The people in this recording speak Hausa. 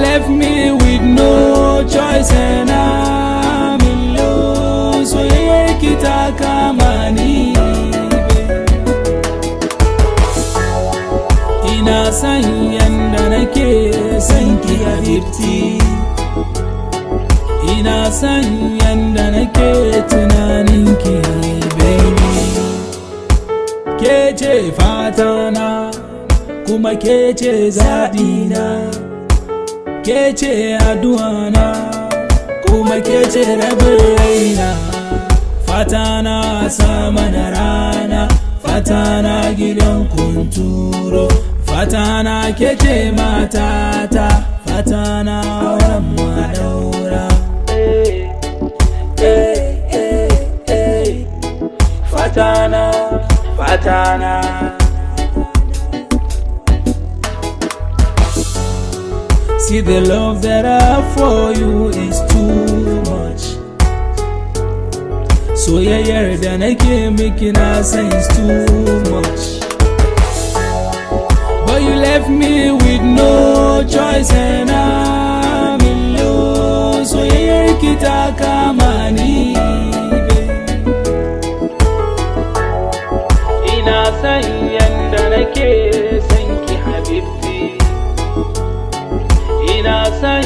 left me with no choice and I'm in love. So yeah, kita kama ni. Ina san yanda nake san ki habibti. Ina san yanda nake tunanin ki baby. Kece fatana kuma kece zabina. Kece aduana kuma kece rabin raina. Fatana sama da rana, fatana gidan kunturo. Fatana kece matata, fatana auren madaura. Fatana, fatana. See, the love that I have for you is too much. So yeah, da nake miki na san is too much. But you left me with no choice and I'm in love. So yeah, kita kama ni. Ina san yanda nake san ki habibti. Ina san